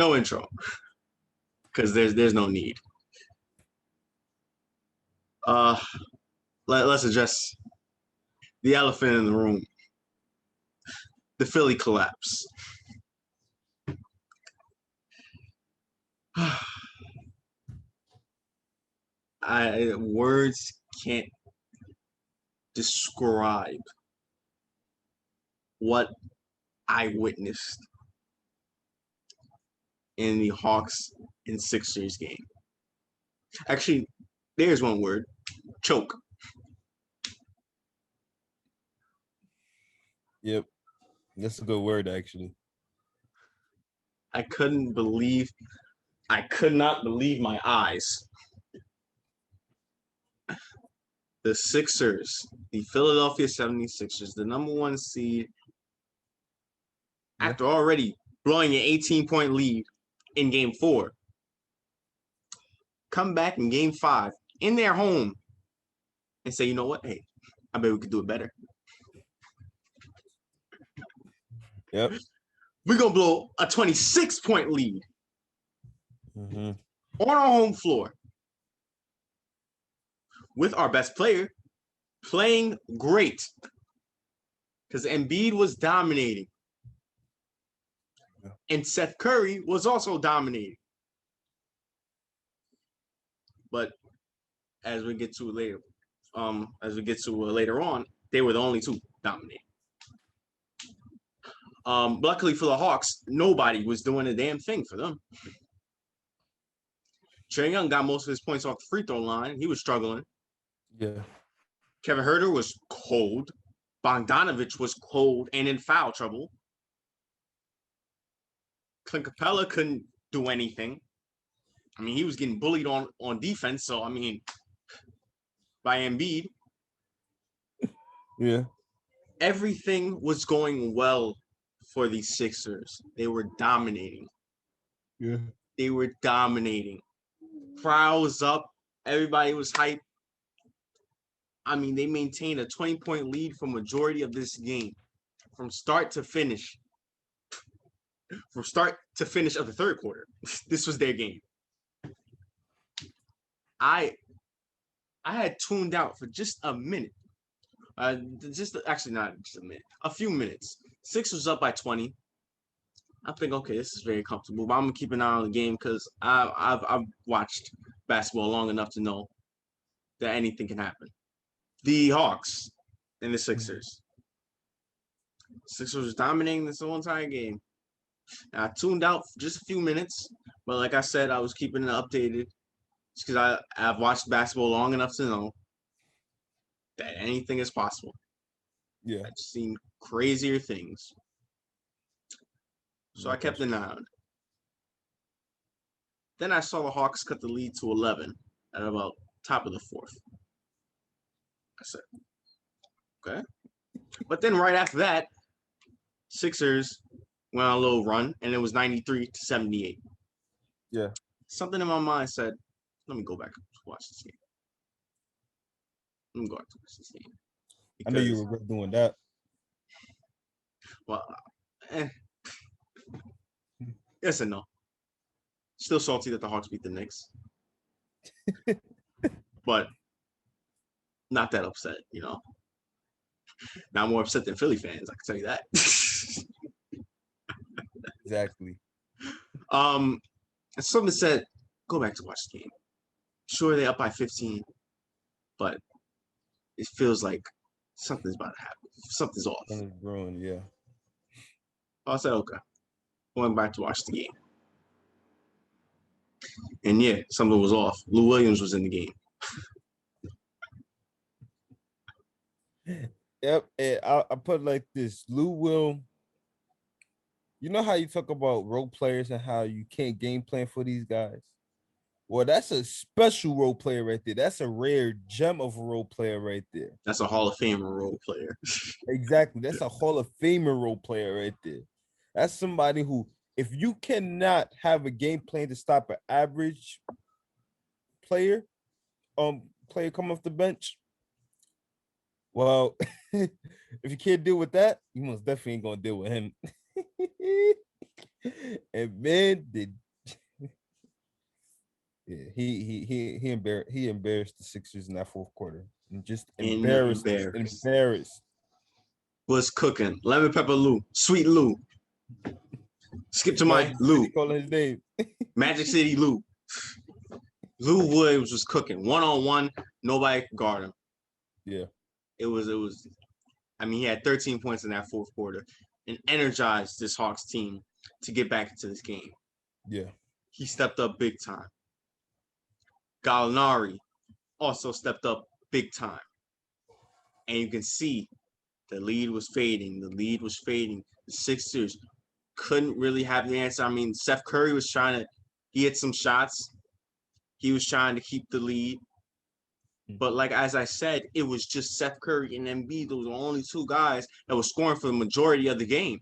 No intro. Because there's no need. Let's address the elephant in the room. The Philly collapse. Words can't describe what I witnessed in the Hawks and Sixers game. Actually, there's one word: choke. Yep, that's a good word, actually. I could not believe my eyes. The Sixers, the Philadelphia 76ers, the number one seed, after already blowing an 18-point lead in game 4, come back in game 5 in their home and say, you know what? Hey, I bet we could do it better. Yep. We're going to blow a 26-point lead on our home floor with our best player playing great because Embiid was dominating. And Seth Curry was also dominating. But as we get to later, later on, they were the only two dominating. Luckily for the Hawks, nobody was doing a damn thing for them. Trae Young got most of his points off the free throw line. He was struggling. Yeah. Kevin Huerter was cold. Bogdanovich was cold and in foul trouble. Clint Capella couldn't do anything. I mean, he was getting bullied on defense. So, I mean, by Embiid. Yeah. Everything was going well for the Sixers. They were dominating. Yeah. They were dominating. Crowd was up. Everybody was hyped. I mean, they maintained a 20-point lead for majority of this game. From start to finish. From start to finish of the third quarter. This was their game. I had tuned out for just a minute. Actually not just a minute. A few minutes. Sixers up by 20. I think, okay, this is very comfortable. But I'm gonna keep an eye on the game because I've watched basketball long enough to know that anything can happen. The Hawks and the Sixers. Sixers was dominating this whole entire game. And I tuned out for just a few minutes, but like I said, I was keeping it updated just because I've watched basketball long enough to know that anything is possible. Yeah. I've seen crazier things. So I kept an eye on it. Then I saw the Hawks cut the lead to 11 at about top of the fourth. I said, okay. But then right after that, Sixers went on a little run, and it was 93-78. Yeah. Something in my mind said, let me go back and watch this game. Let me go back to watch this game. Because, I know you regret doing that. Well, yes and no. Still salty that the Hawks beat the Knicks. But not that upset, you know. Not more upset than Philly fans, I can tell you that. Exactly. Something said, go back to watch the game. Sure, they're up by 15, but it feels like something's about to happen. Something's off. Something's brewing, yeah. I said, okay. Went back to watch the game. And yeah, something was off. Lou Williams was in the game. Yep, and I put it like this. Lou Will, you know how you talk about role players and how you can't game plan for these guys? Well, that's a special role player right there. That's a rare gem of a role player right there. That's a Hall of Famer role player. Exactly. That's a Hall of Famer role player right there. That's somebody who, if you cannot have a game plan to stop an average player come off the bench, well, if you can't deal with that, you most definitely ain't gonna deal with him. And man, he embarrassed the Sixers in that fourth quarter. And just Embarrassed. embarrassed. Was cooking. Lemon pepper Lou. Sweet Lou. Skip to my Magic Lou. City calling his name. Magic City Lou. Lou Williams was cooking. 1-on-1. Nobody could guard him. Yeah. It was. I mean, he had 13 points in that fourth quarter and energized this Hawks team to get back into this game. Yeah. He stepped up big time. Gallinari also stepped up big time. And you can see the lead was fading. The Sixers couldn't really have the answer. I mean, Seth Curry was he hit some shots. He was trying to keep the lead. But like as I said, it was just Seth Curry and Embiid. Those were the only two guys that were scoring for the majority of the game.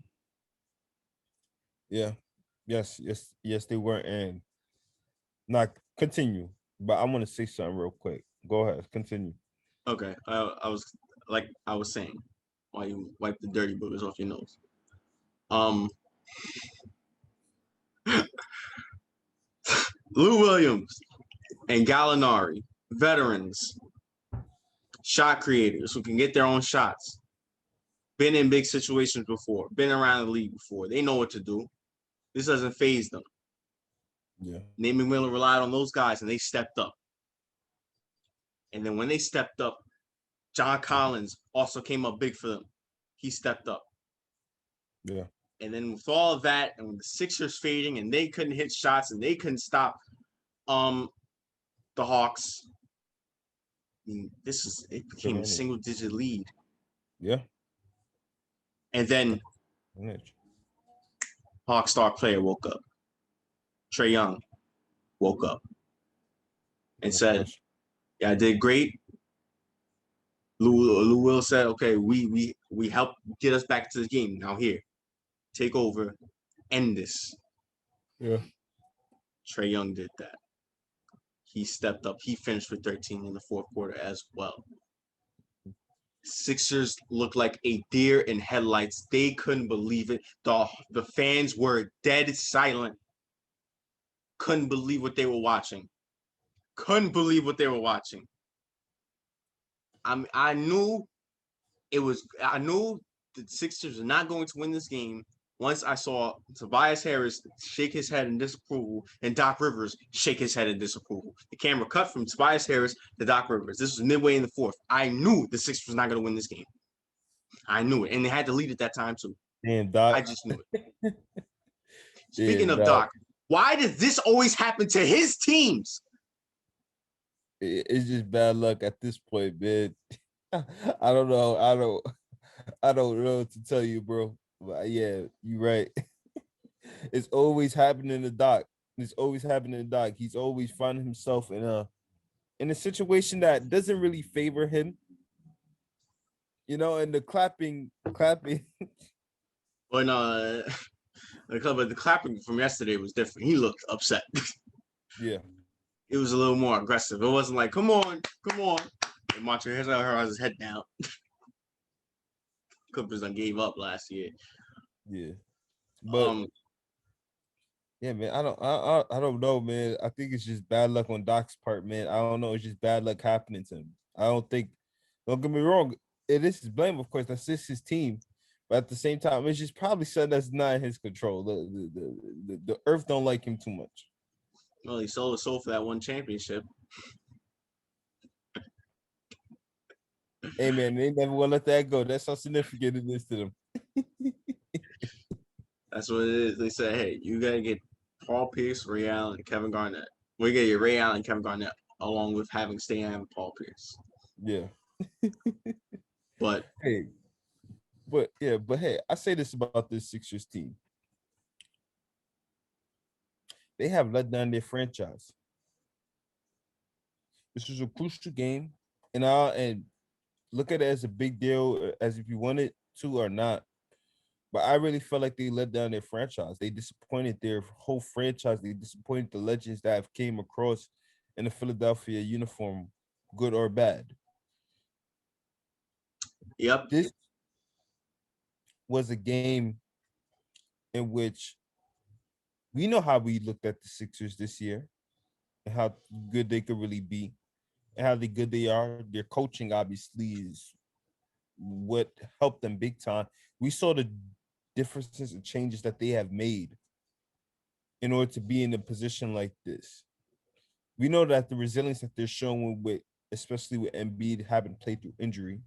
Yeah. Yes, they were. And not continue. But I want to say something real quick. Go ahead, continue. Okay. I was saying, while you wipe the dirty boogers off your nose. Lou Williams and Gallinari, veterans, shot creators who can get their own shots. Been in big situations before, been around the league before. They know what to do. This doesn't faze them. Yeah. Nate McMillan relied on those guys, and they stepped up. And then when they stepped up, John Collins also came up big for them. He stepped up. Yeah. And then with all of that, and with the Sixers fading, and they couldn't hit shots, and they couldn't stop the Hawks. I mean, it became a single-digit lead. Yeah. And then Hawk star player woke up. Trae Young woke up and said, "Yeah, I did great." Lou Will said, "Okay, we helped get us back to the game. Now here, take over, end this." Yeah. Trae Young did that. He stepped up. He finished with 13 in the fourth quarter as well. Sixers looked like a deer in headlights. They couldn't believe it. The fans were dead silent. Couldn't believe what they were watching. I knew the Sixers are not going to win this game once I saw Tobias Harris shake his head in disapproval and Doc Rivers shake his head in disapproval. The camera cut from Tobias Harris to Doc Rivers. This was midway in the fourth. I knew the Sixers was not going to win this game. I knew it. And they had to lead at that time too. And Doc. I just knew it. Speaking of Doc, why does this always happen to his teams? It's just bad luck at this point, man. I don't know. I don't know what to tell you, bro. But yeah, you're right. It's always happening to Doc. He's always finding himself in a situation that doesn't really favor him. You know, and the clapping. But the clapping from yesterday was different. He looked upset. Yeah. It was a little more aggressive. It wasn't like, come on. And Macho has his head down. Clippers done gave up last year. Yeah. But yeah, man, I don't know, man. I think it's just bad luck on Doc's part, man. I don't know. It's just bad luck happening to him. Don't get me wrong. It is his blame, of course. That's just his team. But at the same time, it's just probably something that's not in his control. The earth don't like him too much. Well, he sold his soul for that one championship. Hey, man, they never want to let that go. That's how significant it is to them. That's what it is. They said, hey, you got to get Paul Pierce, Ray Allen, and Kevin Garnett. We got to get Ray Allen and Kevin Garnett along with staying having Paul Pierce. Yeah. But hey, I say this about this Sixers team. They have let down their franchise. This is a crucial game, and look at it as a big deal, as if you wanted to or not. But I really felt like they let down their franchise. They disappointed their whole franchise. They disappointed the legends that have came across in the Philadelphia uniform, good or bad. Yep. This was a game in which We know how we looked at the Sixers this year and how good they could really be and how good they are. Their coaching obviously is what helped them big time. We saw the differences and changes that they have made in order to be in a position like this. We know that the resilience that they're showing with, especially with Embiid having played through injury.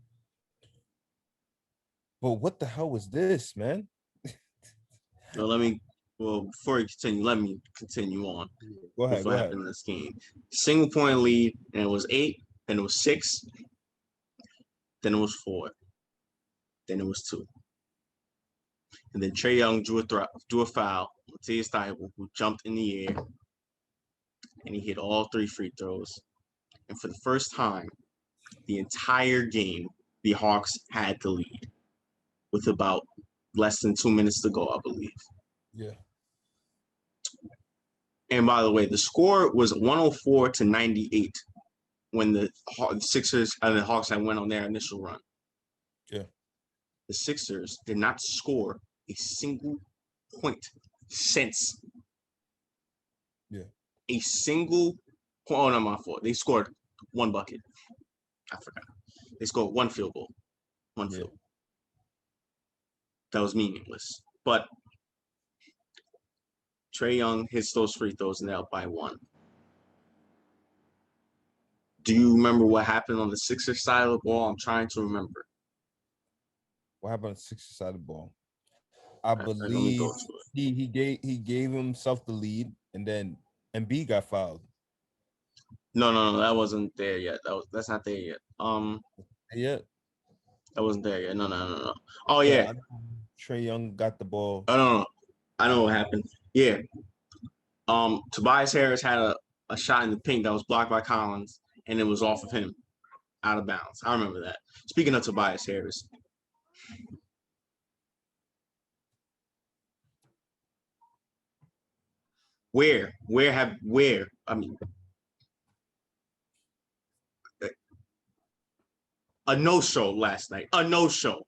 But what the hell was this, man? Before you continue, let me continue on Go ahead, with go what ahead. happened in this game. Single point lead, and it was 8, then it was 6, then it was 4, then it was 2. And then Trae Young drew a foul, Matthias Thybulle, who jumped in the air, and he hit all 3 free throws. And for the first time, the entire game, the Hawks had the lead with about less than 2 minutes to go, I believe. Yeah. And by the way, the score was 104-98 when the Sixers and the Hawks had went on their initial run. Yeah. The Sixers did not score a single point since. Yeah. A single point. Oh, not my fault. They scored 1 bucket. I forgot. They scored 1 field goal. 1 field goal. That was meaningless. But Trae Young hits those free throws and they're up by 1. Do you remember what happened on the Sixers side of the ball? I'm trying to remember. What happened on the Sixers side of the ball? I Let me believe go to it. he gave himself the lead, and then Embiid got fouled. No, that wasn't there yet. That's not there yet. Yeah. That wasn't there yet. No. Oh yeah. Trae Young got the ball. No. I know what happened. Yeah. Tobias Harris had a shot in the paint that was blocked by Collins, and it was off of him, out of bounds. I remember that. Speaking of Tobias Harris, where? I mean, a no-show last night. A no-show.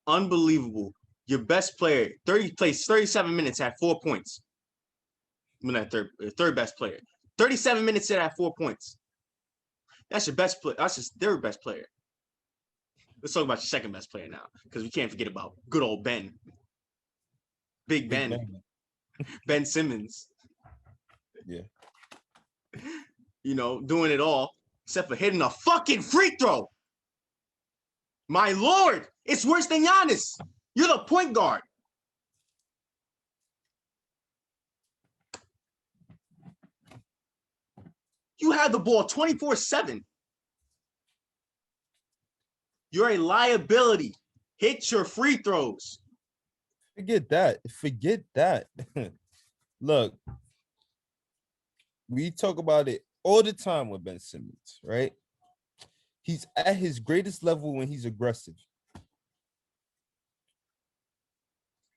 Unbelievable. Your best player, 37 minutes, had 4 points. I mean, that third best player. 37 minutes at 4 points. That's your best player. That's just their best player. Let's talk about your second best player now, because we can't forget about good old Ben. Big Ben. Ben Simmons. Yeah. You know, doing it all, except for hitting a fucking free throw. My Lord, it's worse than Giannis. You're the point guard. You have the ball 24/7. You're a liability. Hit your free throws. Forget that. Look, we talk about it all the time with Ben Simmons, right? He's at his greatest level when he's aggressive.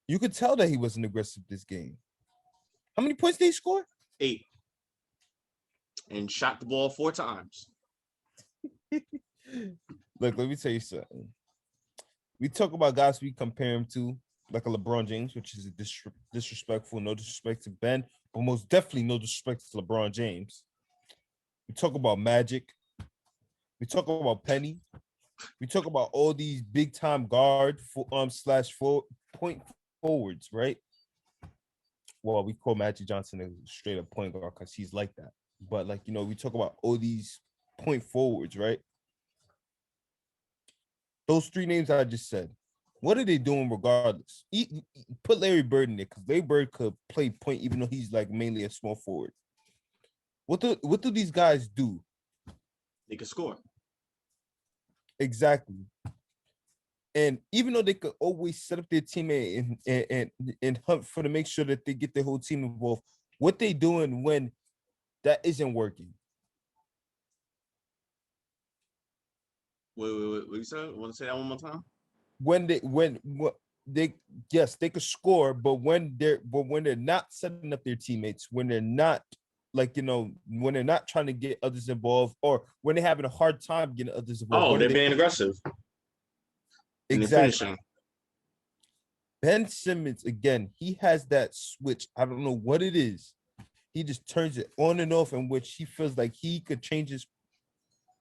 You could tell that he wasn't aggressive this game. How many points did he score? 8. And shot the ball 4 times. Look, let me tell you something. We talk about guys we compare him to, like a LeBron James, which is disrespectful. No disrespect to Ben, but most definitely no disrespect to LeBron James. We talk about Magic. We talk about Penny. We talk about all these big time guard point forwards, right? Well, we call Magic Johnson a straight up point guard because he's like that. But like, you know, we talk about all these point forwards, right? Those 3 names I just said, what are they doing regardless? Put Larry Bird in there because Larry Bird could play point even though he's like mainly a small forward. What do these guys do? They can score. Exactly. And even though they could always set up their teammate and hunt for to make sure that they get their whole team involved, what they doing when that isn't working? Wait. What you said? Want to say that one more time? When they yes, they could score, but when they're not setting up their teammates, when they're not like, when they're not trying to get others involved, or when they're having a hard time getting others involved. Oh, they're being aggressive. And they're Exactly. finishing. Ben Simmons, again, he has that switch. I don't know what it is. He just turns it on and off, in which he feels like he could change his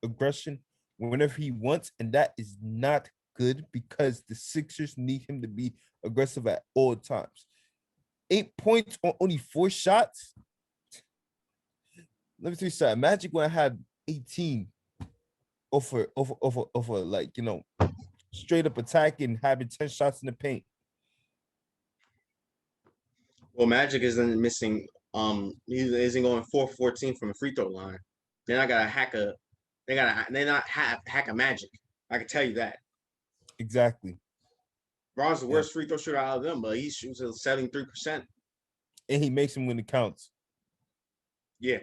aggression whenever he wants, and that is not good because the Sixers need him to be aggressive at all times. 8 points on only 4 shots. Let me tell you something. Magic when I had 18 over like, straight up attacking, having 10 shots in the paint. Well, Magic isn't missing. He isn't going 4-14 from the free throw line. They're not gonna hack a. They're not hack a Magic. I can tell you that. Exactly. Ron's the worst free throw shooter out of them, but he shoots at 73%. And he makes them when it counts. Yeah.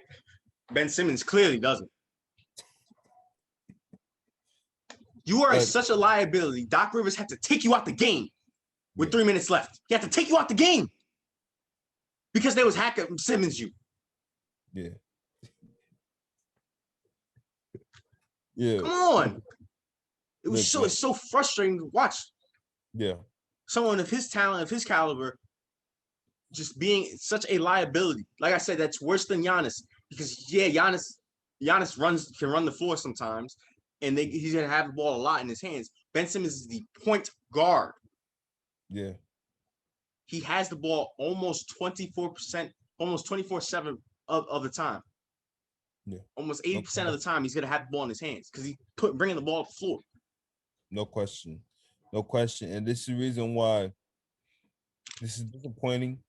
Ben Simmons clearly doesn't. You are such a liability. Doc Rivers had to take you out the game with 3 minutes left. He had to take you out the game because they was hacking Simmons you. Yeah. Yeah. Come on. It's so frustrating to watch. Yeah. Someone of his talent, of his caliber, just being such a liability. Like I said, that's worse than Giannis. Because Giannis can run the floor sometimes, and he's gonna have the ball a lot in his hands. Ben Simmons is the point guard. Yeah. He has the ball almost 24%, almost 24/7 of the time. Yeah. Almost 80% of the time, he's gonna have the ball in his hands because he's bringing the ball to the floor. No question. No question. And this is the reason why this is disappointing.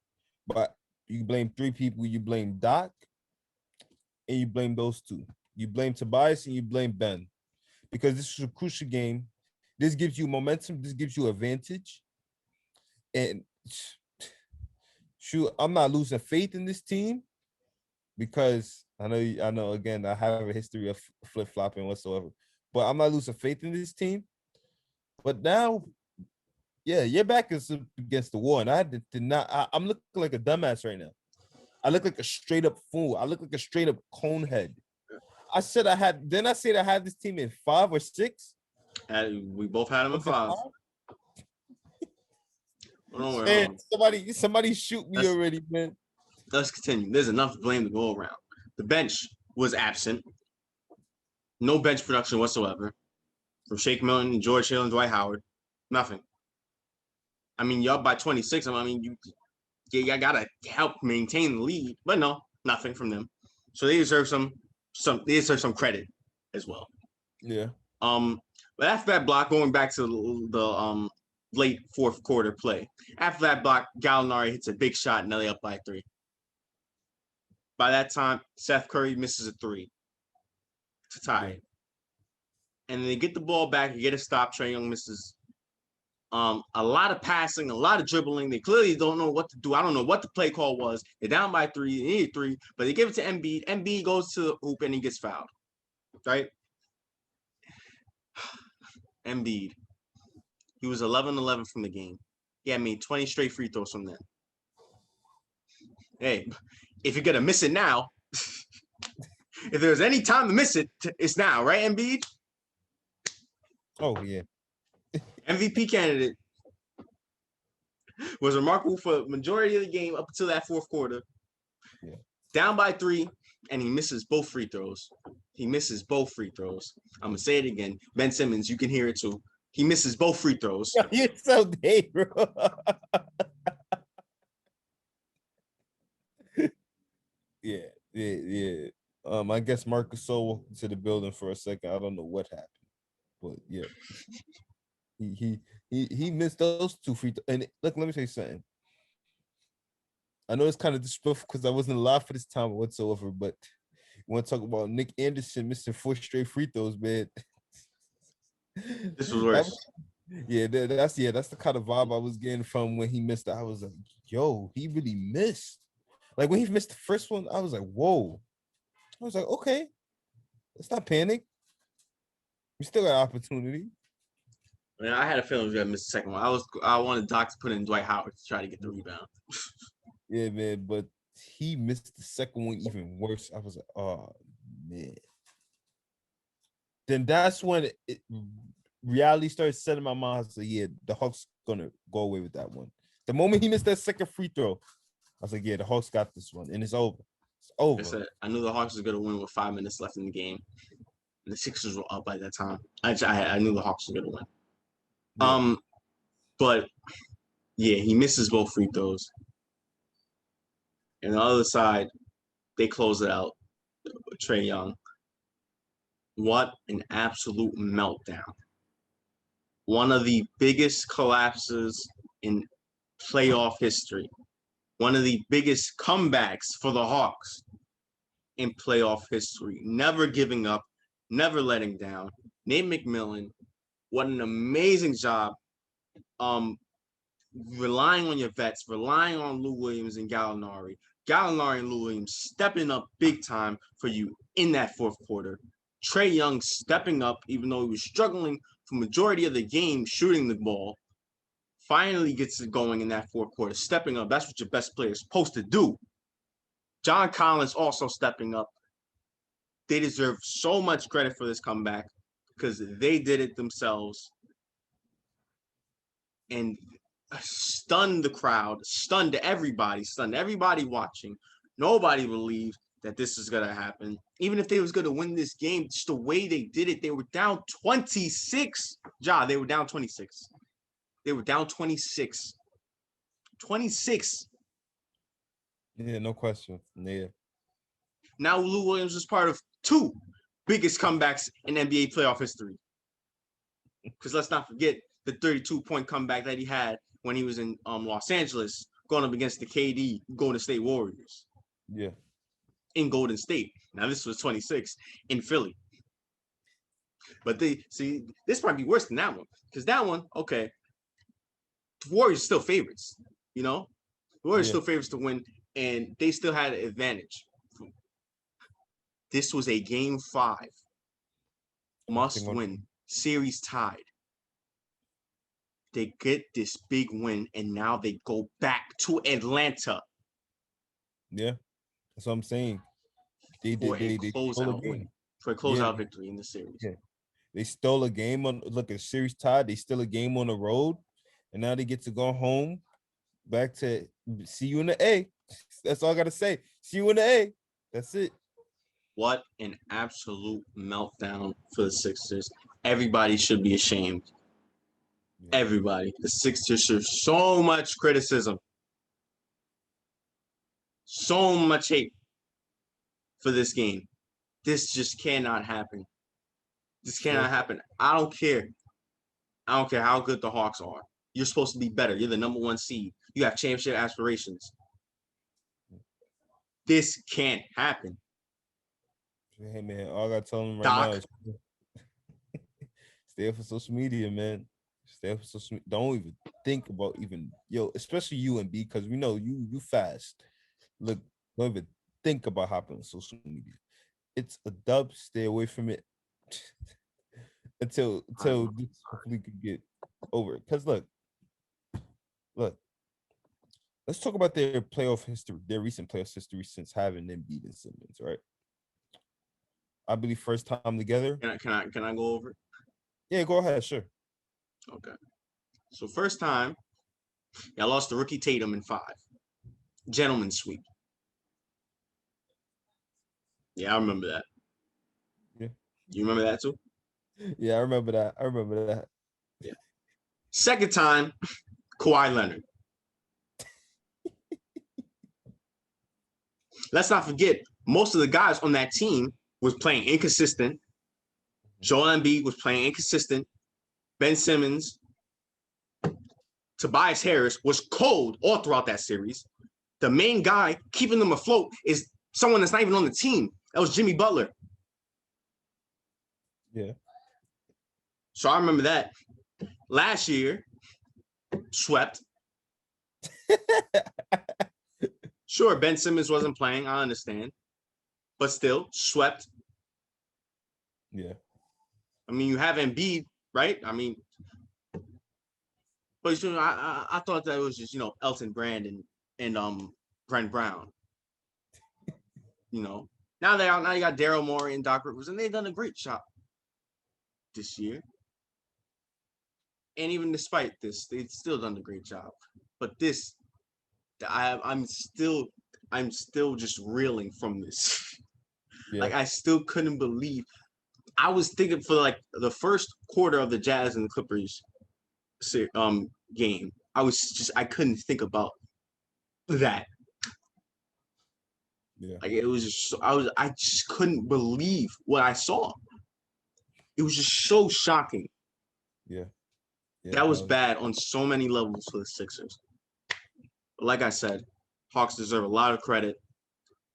But you blame 3 people. You blame Doc, and you blame those 2. You blame Tobias and you blame Ben. Because this is a crucial game. This gives you momentum. This gives you advantage. And shoot, I'm not losing faith in this team because I know again, I have a history of flip-flopping whatsoever. But I'm not losing faith in this team. But now, yeah, your back is against the wall. And I did not, I'm looking like a dumbass right now. I look like a straight up fool. I look like a straight up conehead. I said I had, didn't I say that I had this team in 5 or 6? We both had him in 5. Man, somebody shoot me already, man. Let's continue. There's enough blame to go around. The bench was absent. No bench production whatsoever from Shake Milton, George Hill, and Dwight Howard. Nothing. I mean, you're up by 26. I mean, you gotta help maintain the lead, but no, nothing from them. So they deserve some credit as well. Yeah. But after that block, going back to the late fourth quarter play, after that block, Gallinari hits a big shot and they up by 3. By that time, Seth Curry misses a 3 to tie it. And they get the ball back and get a stop. Trae Young misses a lot of passing, a lot of dribbling. They clearly don't know what to do. I don't know what the play call was. They're down by 3. They need 3, but they give it to Embiid. Embiid goes to the hoop and he gets fouled. Right? Embiid. He was 11-11 from the game. He had made 20 straight free throws from then. Hey, if you're going to miss it now, if there's any time to miss it, it's now, right, Embiid? Oh, yeah. MVP candidate. Was remarkable for the majority of the game up until that fourth quarter. Yeah. Down by 3, and he misses both free throws. I'm going to say it again. Ben Simmons, you can hear it too. He misses both free throws. You're so gay, bro. Yeah. I guess Marcus Sol to the building for a second. I don't know what happened, but yeah, he missed those 2 free throws. And look, let me tell you something. I know it's kind of disrespectful because I wasn't alive for this time whatsoever, but you want to talk about Nick Anderson missing 4 straight free throws, man. This was worse. That's the kind of vibe I was getting from when he missed it. I was like, yo, he really missed. Like when he missed the first one, I was like, whoa. I was like, okay, let's not panic. We still got opportunity. Man, I had a feeling we were gonna miss the second one. I wanted Doc to put in Dwight Howard to try to get the rebound. Yeah, man, but he missed the second one even worse. I was like, oh man. Then that's when reality started setting my mind. I was like, yeah, the Hawks gonna go away with that one. The moment he missed that second free throw, I was like, yeah, the Hawks got this one, and it's over. It's over. I said I knew the Hawks was gonna win with 5 minutes left in the game. And the Sixers were up by that time. I knew the Hawks were gonna win. Yeah. But yeah, he misses both free throws. And the other side, they close it out. Trae Young. What an absolute meltdown. One of the biggest collapses in playoff history. One of the biggest comebacks for the Hawks in playoff history. Never giving up, never letting down. Nate McMillan, what an amazing job. Relying on your vets, relying on Lou Williams and Gallinari. Gallinari and Lou Williams stepping up big time for you in that fourth quarter. Trae Young stepping up, even though he was struggling for majority of the game shooting the ball. Finally gets it going in that fourth quarter, stepping up. That's what your best player is supposed to do. John Collins also stepping up. They deserve so much credit for this comeback because they did it themselves and stunned the crowd, stunned everybody watching. Nobody believed that this is going to happen. Even if they was going to win this game, just the way they did it, they were down 26. They were down 26. They were down 26. 26. Yeah, no question. Yeah. Now Lou Williams was part of two biggest comebacks in NBA playoff history. Because let's not forget the 32-point comeback that he had when he was in Los Angeles going up against the KD Golden State Warriors. Yeah. In Golden State. Now this was 26 in Philly. But they see this might be worse than that one. Because that one, okay, the Warriors still favorites, you know? The Warriors still favorites to win, and they still had an advantage. This was a game 5. Must win. Series tied. They get this big win, and now they go back to Atlanta. Yeah, that's what I'm saying. They for a closeout win, for a closeout victory in the series. Yeah, they stole a game on a series tied. They still a game on the road, and now they get to go home, back to see you in the A. That's all I gotta say. See you in the A. That's it. What an absolute meltdown for the Sixers. Everybody should be ashamed. Yeah. Everybody. The Sixers should so much criticism. So much hate for this game. This just cannot happen. This cannot happen. I don't care. I don't care how good the Hawks are. You're supposed to be better. You're the number 1 seed. You have championship aspirations. This can't happen. Hey, man, all I got to tell them right now is stay up for social media, man. Stay up for social media. Don't even think about especially you and B, because we know you fast. Look, don't even think about hopping on social media. It's a dub. Stay away from it until this hopefully could get over. Because look, let's talk about their playoff history, their recent playoff history since having Embiid and Simmons, right? I believe first time together. Can I go over it? Yeah, go ahead, sure. Okay. So first time, y'all lost to rookie Tatum in 5. Gentleman's sweep. Yeah, I remember that. Yeah. You remember that too? Yeah, I remember that. Yeah. Second time, Kawhi Leonard. Let's not forget, most of the guys on that team was playing inconsistent. Joel Embiid was playing inconsistent. Ben Simmons, Tobias Harris was cold all throughout that series. The main guy keeping them afloat is someone that's not even on the team. That was Jimmy Butler. Yeah. So I remember that. Last year, swept. Sure, Ben Simmons wasn't playing. I understand. But still, swept. Yeah. I mean, you have Embiid, right? I mean, but I thought that was just, Elton Brand and Brent Brown. you know, now they are. Now you got Daryl Morey and Doc Rivers, and they've done a great job this year. And even despite this, they've still done a great job. But this, I'm still just reeling from this. Yeah. Like I still couldn't believe. I was thinking for like the first quarter of the Jazz and the Clippers game. I couldn't think about that. Yeah. Like it was just I just couldn't believe what I saw. It was just so shocking. Yeah. Yeah. That was bad on so many levels for the Sixers. But like I said, Hawks deserve a lot of credit.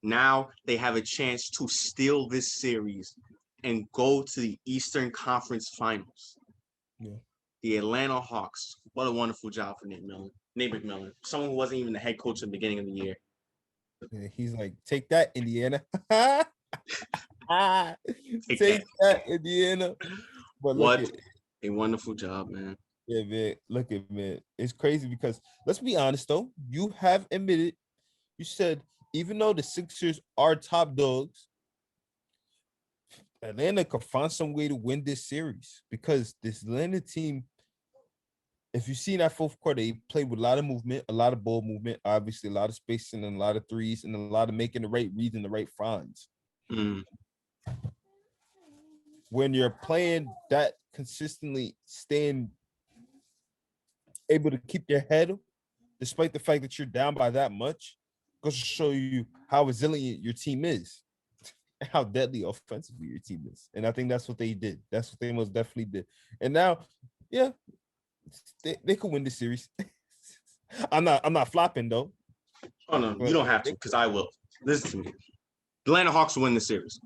Now they have a chance to steal this series and go to the Eastern Conference Finals. Yeah. The Atlanta Hawks. What a wonderful job for Nate McMillan. Someone who wasn't even the head coach at the beginning of the year. Yeah, he's like, take that, Indiana. Take that, Indiana. But look What a wonderful job, man. yeah, man. Look at man. It's crazy because let's be honest though. You have admitted, you said even though the Sixers are top dogs, Atlanta could find some way to win this series because this Atlanta team, if you see in that fourth quarter, they played with a lot of movement, a lot of ball movement, obviously a lot of spacing and a lot of threes and a lot of making the right reads and the right finds. Mm. When you're playing that consistently, staying able to keep your head, despite the fact that you're down by that much, goes to show you how resilient your team is and how deadly offensively your team is. And I think that's what they did. That's what they most definitely did. And now, yeah, they could win the series. I'm not flopping though. Oh no, you don't have to, because I will. Listen to me. The Atlanta Hawks will win the series.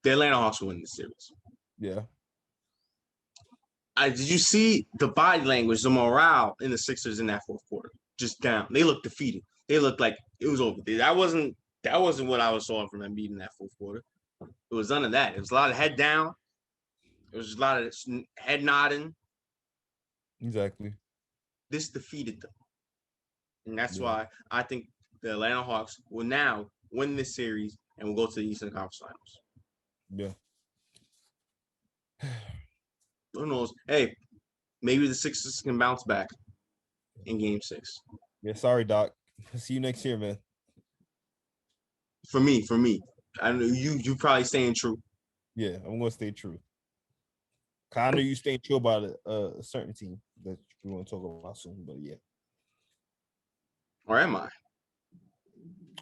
The Atlanta Hawks will win the series. Yeah. Did you see the body language, the morale in the Sixers in that fourth quarter? Just down. They looked defeated. They looked like it was over. That wasn't what I was saw from Embiid in that fourth quarter. It was none of that. It was a lot of head down. It was a lot of head nodding. Exactly. This defeated them. And that's why I think the Atlanta Hawks will now win this series and will go to the Eastern Conference Finals. Yeah. Who knows? Hey, maybe the Sixers can bounce back in Game 6. Yeah, sorry, Doc. See you next year, man. For me, I know you probably staying true. Yeah, I'm gonna stay true. I know you staying true about a certain team that we want to talk about soon, but yeah. Or am I?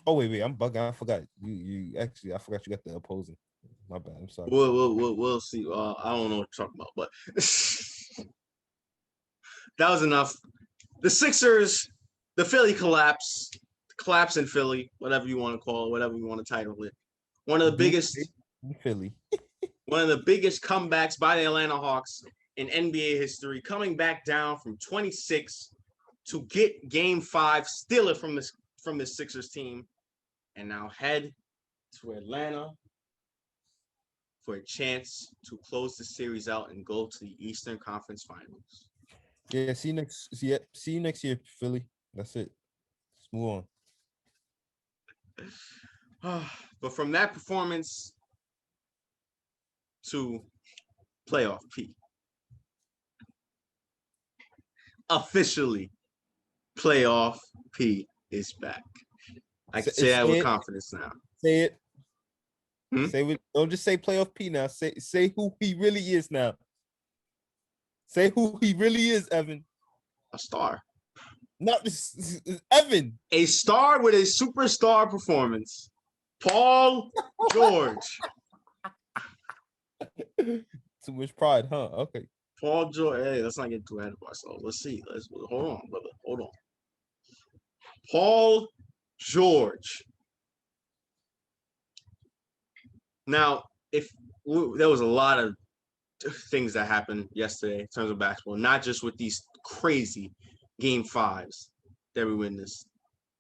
Oh wait, I'm bugging. I forgot. You actually, I forgot you got the opposing. My bad. I'm sorry. We'll see. I don't know what to talk about, but that was enough. The Sixers, the Philly collapse in Philly, whatever you want to call it, whatever you want to title it. One of the biggest Philly. One of the biggest comebacks by the Atlanta Hawks in NBA history, coming back down from 26 to get Game 5, steal it from the Sixers team, and now head to Atlanta for a chance to close the series out and go to the Eastern Conference Finals. Yeah, see you next year, Philly. That's it. Let's move on. But from that performance to playoff P. Officially, playoff P is back. I can say that with confidence now. Say it. Don't just say playoff P now. Say who he really is now. Say who he really is, Evan. A star. Not Evan. A star with a superstar performance. Paul George. Too much pride, huh? Okay. Paul George. Hey, let's not get too ahead of ourselves. Let's see. Hold on, brother. Hold on. Paul George. Now, there was a lot of things that happened yesterday in terms of basketball, not just with these crazy Game 5s that we witnessed,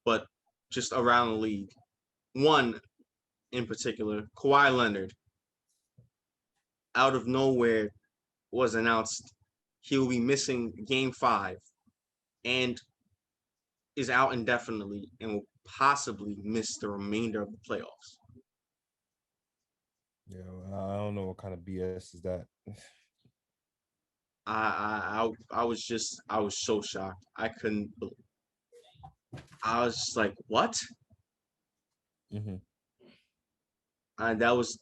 but just around the league. One in particular, Kawhi Leonard, out of nowhere, was announced he will be missing Game 5. And is out indefinitely and will possibly miss the remainder of the playoffs. Yeah, I don't know what kind of BS is that. I was so shocked. I was just like, what? Mm-hmm. That was,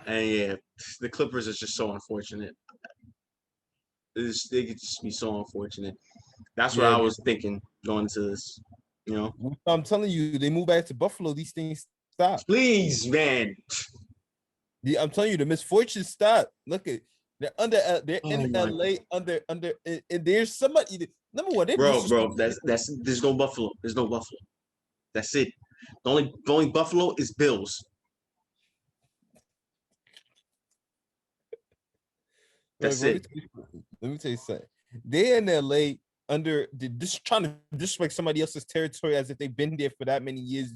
and yeah, the Clippers is just so unfortunate. They could just be so unfortunate. That's what Yeah, I was thinking going into this. You know, I'm telling you, they move back to Buffalo. These things stop. please, man. I'm telling you, the misfortune stop. Look at they're Oh in my, LA and there's somebody. Number one, they're bro. disrespectful. There's no Buffalo. There's no Buffalo. That's it. The only Buffalo is Bills. Look, That's it. let me tell you something. They're in LA just trying to disrespect somebody else's territory as if they've been there for that many years,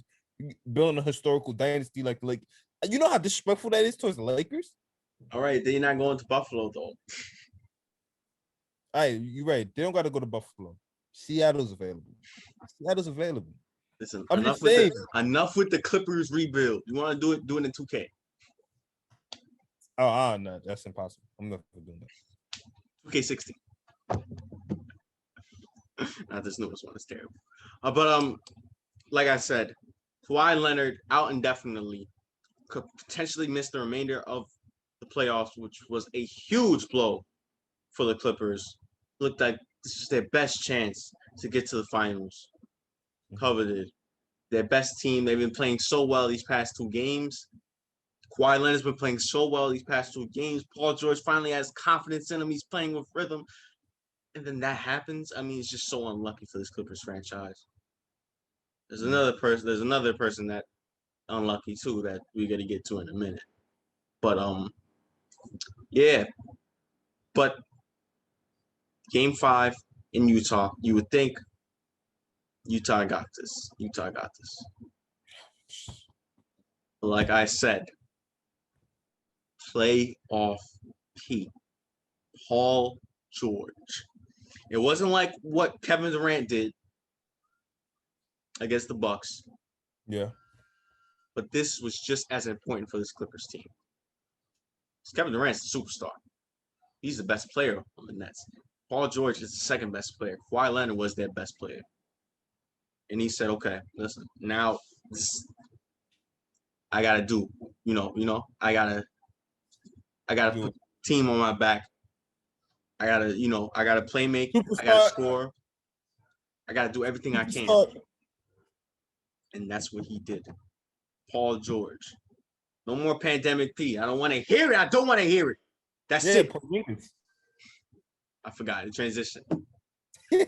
building a historical dynasty. Like you know how disrespectful that is towards the Lakers. All right, they're not going to Buffalo though. All right, you're right. They don't got to go to Buffalo. Seattle's available. Seattle's available. Listen, I'm just saying. enough with the Clippers rebuild. You want to do it? Do it in 2K. Oh, no, that's impossible. I'm not doing that. 2K16. Not this newest one. It's terrible. But like I said, Kawhi Leonard out indefinitely could potentially miss the remainder of the playoffs, which was a huge blow for the Clippers. Looked like this was their best chance to get to the finals. Coveted their best team. They've been playing so well these past two games. Kawhi Leonard's been playing so well these past two games. Paul George finally has confidence in him. He's playing with rhythm. And then that happens. I mean, it's just so unlucky for this Clippers franchise. There's another person. There's another person that unlucky too that we're gonna get to in a minute. But yeah. But Game 5 in Utah, you would think Utah got this. Utah got this. Like I said, playoff Pete, Paul George. It wasn't like what Kevin Durant did against the Bucks, Yeah. but this was just as important for this Clippers team. Kevin Durant's the superstar. He's the best player on the Nets. Paul George is the second best player. Kawhi Leonard was their best player. And he said, okay, listen, now I gotta do, I gotta put the team on my back. I gotta play make, I gotta score. I gotta do everything I can. And that's what he did. Paul George. No more pandemic P. I don't want to hear it. I don't want to hear it. That's it. I forgot the transition.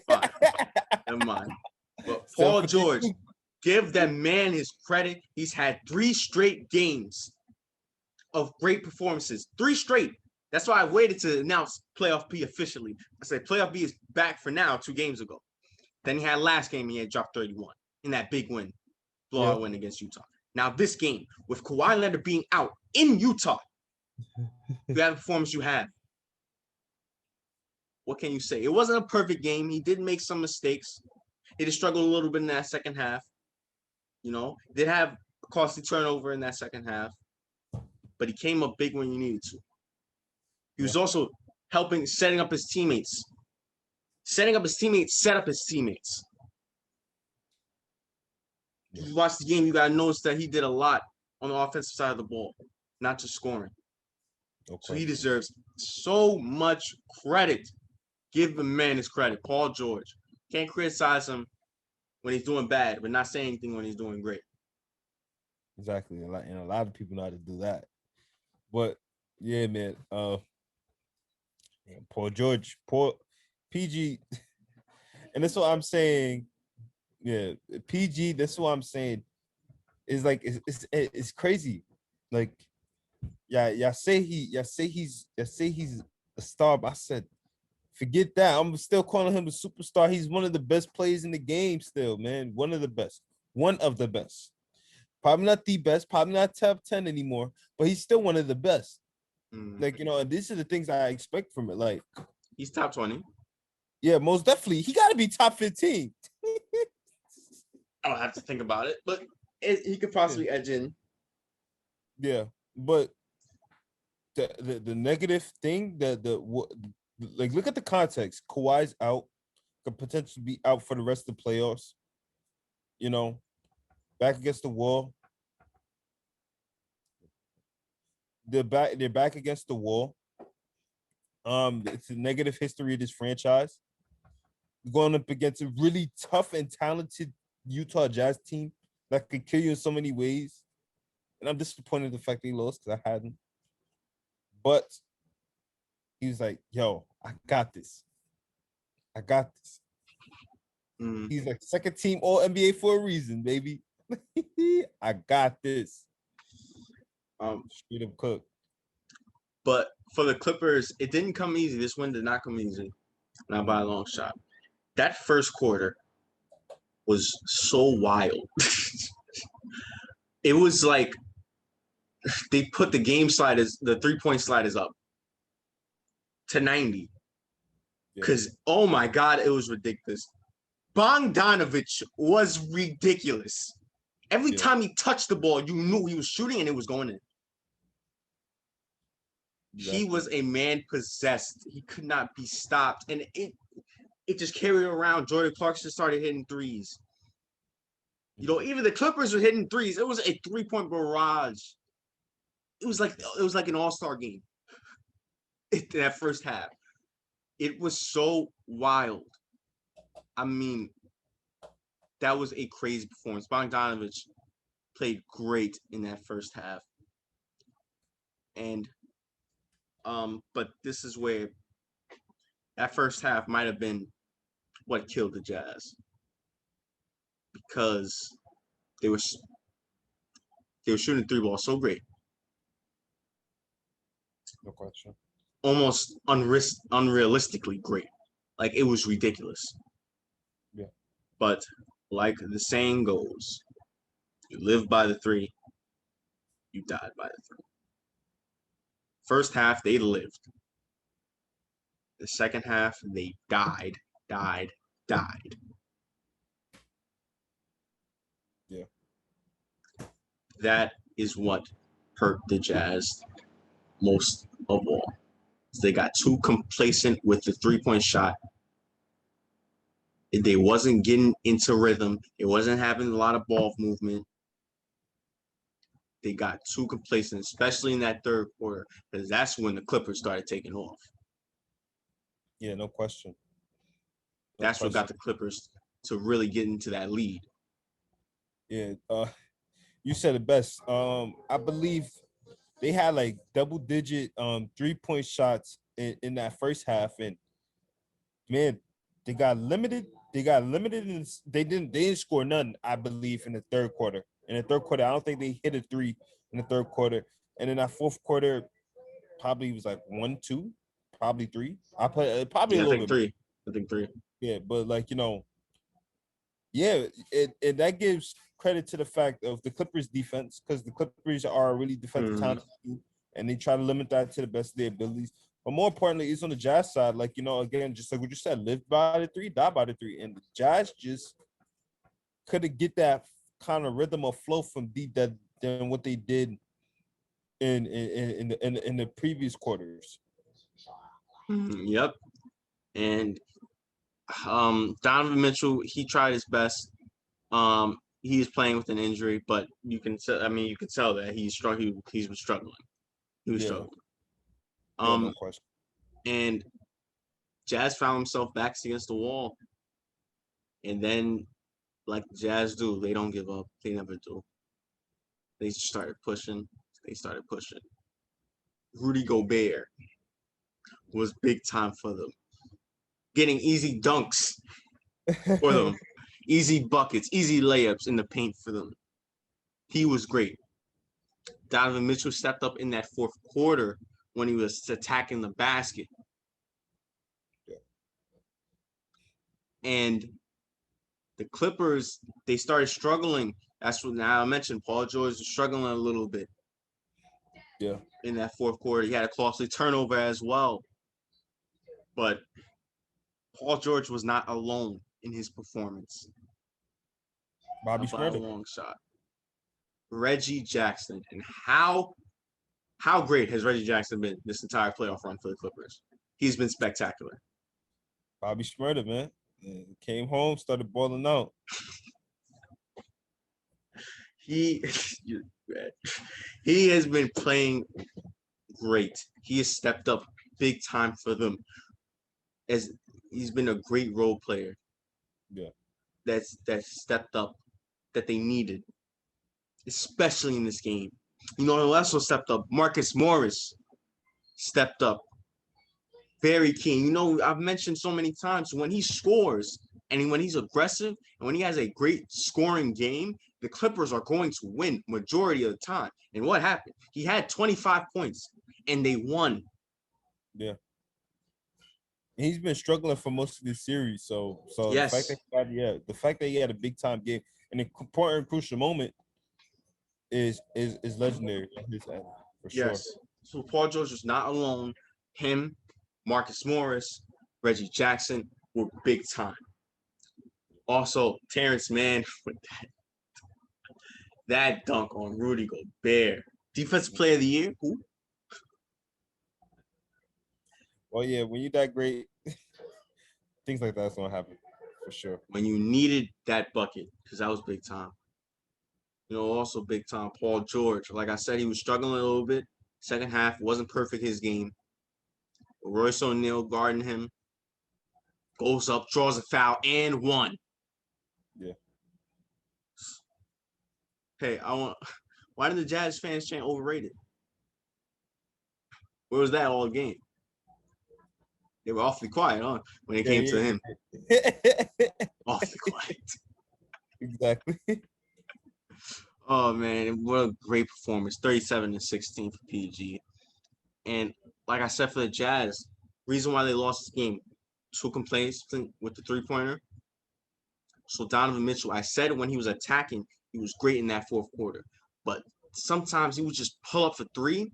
Fine. Never mind. But Paul George, give that man his credit. He's had 3 straight games of great performances. 3 straight. That's why I waited to announce playoff P officially. I said playoff B is back for now 2 games ago. Then he had last game, he had dropped 31 in that big win, blowout win against Utah. Now this game, with Kawhi Leonard being out in Utah, you have the performance you have. What can you say? It wasn't a perfect game. He did make some mistakes. He did struggle a little bit in that second half. Did have a costly turnover in that second half, but he came up big when you needed to. He was also setting up his teammates. Set up his teammates. If you watch the game, you gotta notice that he did a lot on the offensive side of the ball, not just scoring. Okay. So he deserves so much credit. Give the man his credit. Paul George. Can't criticize him when he's doing bad, but not say anything when he's doing great. Exactly. And a lot of people know how to do that. But yeah, man. Paul George, Paul PG, and that's what I'm saying. Yeah, PG. That's what I'm saying. Is like it's crazy. Like, y'all say he's a star, but I said, forget that. I'm still calling him a superstar. He's one of the best players in the game still, man. One of the best. One of the best. Probably not the best, probably not top 10 anymore, but he's still one of the best. Like, and these are the things I expect from it. Like, he's top 20. Yeah, most definitely. He got to be top 15. I'll have to think about it, but he could possibly edge in. Yeah, but the negative thing like look at the context. Kawhi's out, could potentially be out for the rest of the playoffs. You know, back against the wall. They're back against the wall. It's a negative history of this franchise. Going up against a really tough and talented Utah Jazz team that could kill you in so many ways. And I'm disappointed in the fact they lost because I hadn't. But he was like, yo, I got this. I got this. He's like second team all NBA for a reason, baby. I got this. Straight up cook. But for the Clippers, it didn't come easy. This win did not come easy. Not by a long shot. That first quarter was so wild. It was like they put the game sliders, the 3-point sliders up to 90. Because, oh my God, it was ridiculous. Bogdanovich was ridiculous. Every time he touched the ball, you knew he was shooting and it was going in. Exactly. He was a man possessed. He could not be stopped. And it just carried around. Jordan Clarkson started hitting threes. You know, even the Clippers were hitting threes. It was a 3-point barrage. It was like an all-star game. That first half. It was so wild. I mean, that was a crazy performance. Bogdanovich played great in that first half. And but this is where that first half might have been what killed the Jazz. Because they were shooting three ball so great. No question. Almost unrealistically great. Like it was ridiculous. Yeah. But like the saying goes, you live by the three, you died by the three. First half, they lived. The second half, they died. Yeah. That is what hurt the Jazz most of all. They got too complacent with the 3-point shot. They wasn't getting into rhythm. It wasn't having a lot of ball movement. They got too complacent, especially in that third quarter, because that's when the Clippers started taking off. Yeah, no question. That's what got the Clippers to really get into that lead. Yeah, you said it best. I believe they had like double-digit 3-point shots in that first half, and man, they got limited. And they didn't score none, I believe, in the third quarter. In the third quarter, I don't think they hit a three in the third quarter. And in that fourth quarter, probably was like 1-2, probably 3. I play probably a little bit. I think 3. Yeah, but like it that gives credit to the fact of the Clippers defense, because the Clippers are a really defensive talented team, and they try to limit that to the best of their abilities. But more importantly, it's on the Jazz side. Like, again, just like what you said, live by the 3, die by the 3. And the Jazz just couldn't get that kind of rhythm or flow from deep than what they did in the previous quarters. Yep. And Donovan Mitchell, he tried his best. He is playing with an injury, but you can tell that he's struggling. He was struggling. Struggling. No question. And Jazz found himself backs against the wall. And then, like the Jazz do, they don't give up. They never do. They just started pushing. Rudy Gobert was big time for them. Getting easy dunks for them. Easy buckets, easy layups in the paint for them. He was great. Donovan Mitchell stepped up in that fourth quarter when he was attacking the basket. Yeah. And the Clippers, they started struggling. That's what now I mentioned. Paul George was struggling a little bit. Yeah. In that fourth quarter, he had a costly turnover as well. But Paul George was not alone in his performance Bobby by a Schmurder. long shot. Reggie Jackson, and how great has Reggie Jackson been this entire playoff run for the Clippers? He's been spectacular. Bobby Schmurder, man. Came home, started balling out. He he has been playing great. He has stepped up big time for them. As he's been a great role player. Yeah. That's stepped up that they needed, especially in this game. You know who also stepped up? Marcus Morris stepped up. Very keen. You know, I've mentioned so many times when he scores and when he's aggressive and when he has a great scoring game, the Clippers are going to win majority of the time. And what happened? He had 25 points and they won. Yeah. He's been struggling for most of this series. So yes. the fact that he had a big time game in an important crucial moment is legendary on his end for sure. Yes. So Paul George was not alone. Him, Marcus Morris, Reggie Jackson were big time. Also, Terrence Mann with that dunk on Rudy Gobert. Defensive player of the year? Who? Well, yeah, when you're that great, things like that's gonna happen for sure. When you needed that bucket, because that was big time. You know, also big time Paul George. Like I said, he was struggling a little bit. Second half wasn't perfect his game. Royce O'Neal guarding him. Goes up, draws a foul, and won. Yeah. Hey, why did the Jazz fans chant overrated? Where was that all game? They were awfully quiet, huh? When it came to him. Awfully quiet. Exactly. Oh man, what a great performance. 37-16 for PG. And like I said for the Jazz, reason why they lost this game, two complaints with the three-pointer. So Donovan Mitchell, I said when he was attacking, he was great in that fourth quarter. But sometimes he would just pull up for three.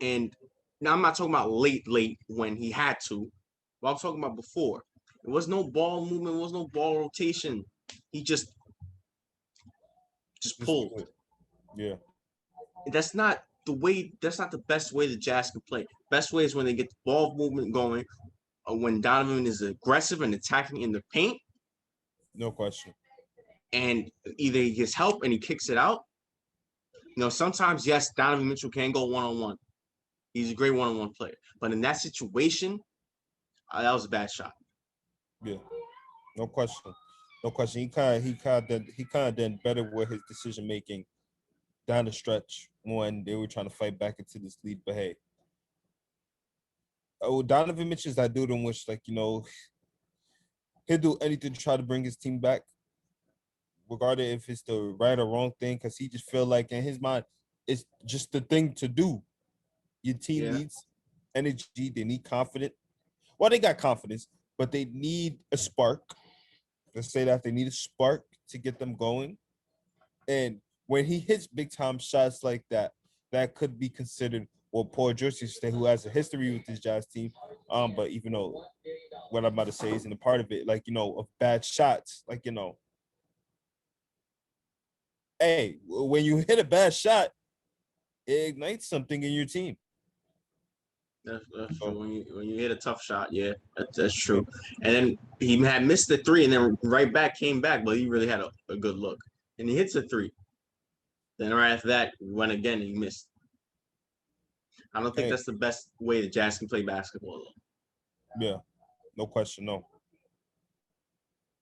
And now I'm not talking about late when he had to, but I'm talking about before. There was no ball movement, there was no ball rotation. He just pulled. Yeah. That's not the best way the Jazz can play. Best way is when they get the ball movement going, when Donovan is aggressive and attacking in the paint. No question. And either he gets help and he kicks it out. You know, sometimes, yes, Donovan Mitchell can go one-on-one. He's a great one-on-one player. But in that situation, that was a bad shot. Yeah. No question. No question. He kind of done better with his decision making down the stretch when they were trying to fight back into this lead. But hey, Donovan Mitchell's that dude in which, like, you know, he'll do anything to try to bring his team back, regardless if it's the right or wrong thing, because he just feel like in his mind it's just the thing to do. Your team needs energy. They need confidence. Well, they got confidence, but they need a spark. Let's say that they need a spark to get them going. And when he hits big time shots like that, that could be considered Paul George, who has a history with this Jazz team. But even though what I'm about to say isn't a part of it, like, you know, of bad shots, like, you know, hey, when you hit a bad shot, it ignites something in your team. That's true. When you hit a tough shot, yeah, that's true. And then he had missed the three, and then came back, but he really had a good look. And he hits a three. Then right after that, he went again and he missed. I don't think that's the best way the Jazz can play basketball, though. Yeah, no question, no.